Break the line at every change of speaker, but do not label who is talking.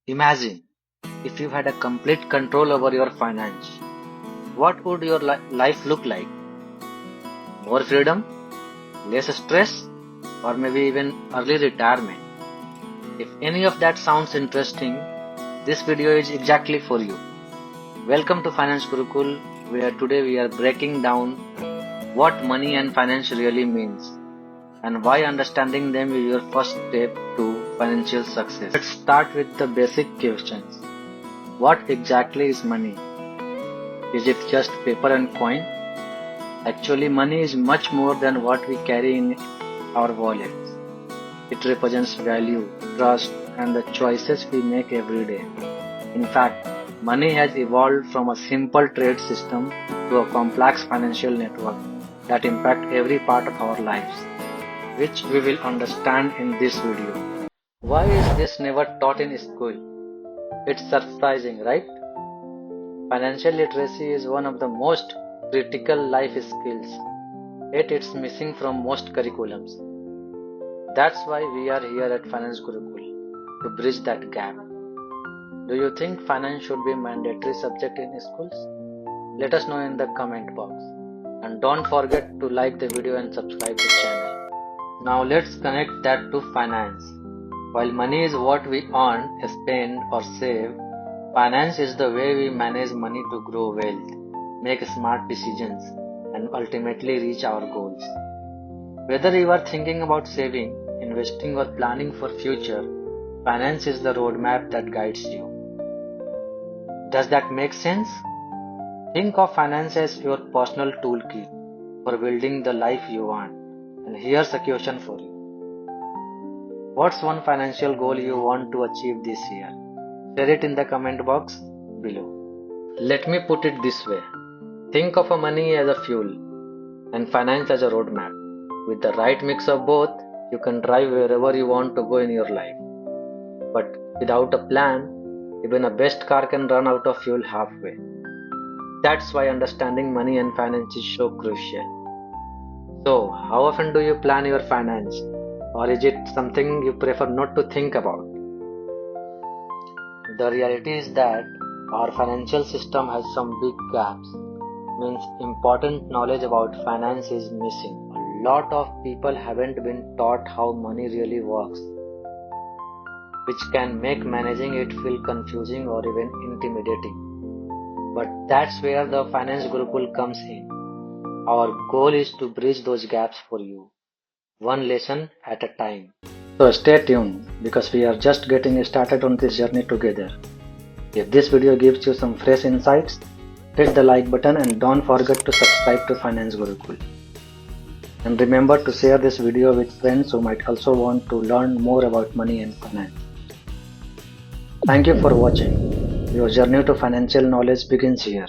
Imagine if you had a complete control over your finance. What would your life look like? More freedom? Less stress? Or maybe even early retirement? If any of that sounds interesting, this video is exactly for you. Welcome to Finance Gurukul, where today we are breaking down what money and finance really means and why understanding them is your first step to financial success. Let's start with the basic questions. What exactly is money? Is it just paper and coin? Actually, money is much more than what we carry in our wallets. It represents value, trust, and the choices we make every day. In fact, money has evolved from a simple trade system to a complex financial network that impact every part of our lives, which we will understand in this video. Why is this never taught in school? It's surprising, right? Financial literacy is one of the most critical life skills, yet it's missing from most curriculums. That's why we are here at Finance Gurukul, to bridge that gap. Do you think finance should be a mandatory subject in schools? Let us know in the comment box. And don't forget to like the video and subscribe to the channel. Now let's connect that to finance. While money is what we earn, spend or save, finance is the way we manage money to grow wealth, make smart decisions, and ultimately reach our goals. Whether you are thinking about saving, investing, or planning for future, finance is the roadmap that guides you. Does that make sense? Think of finance as your personal toolkit for building the life you want. And here's a question for you. What's one financial goal you want to achieve this year? Share it in the comment box below. Let me put it this way. Think of money as a fuel and finance as a roadmap. With the right mix of both, you can drive wherever you want to go in your life. But without a plan, even a best car can run out of fuel halfway. That's why understanding money and finance is so crucial. So, how often do you plan your finance? Or is it something you prefer not to think about? The reality is that our financial system has some big gaps. Means important knowledge about finance is missing. A lot of people haven't been taught how money really works, which can make managing it feel confusing or even intimidating. But that's where the Finance Gurukul comes in. Our goal is to bridge those gaps for you, one lesson at a time. So stay tuned, because we are just getting started on this journey together. If this video gives you some fresh insights, hit the like button and don't forget to subscribe to Finance Gurukul. And remember to share this video with friends who might also want to learn more about money and finance. Thank you for watching. Your journey to financial knowledge begins here.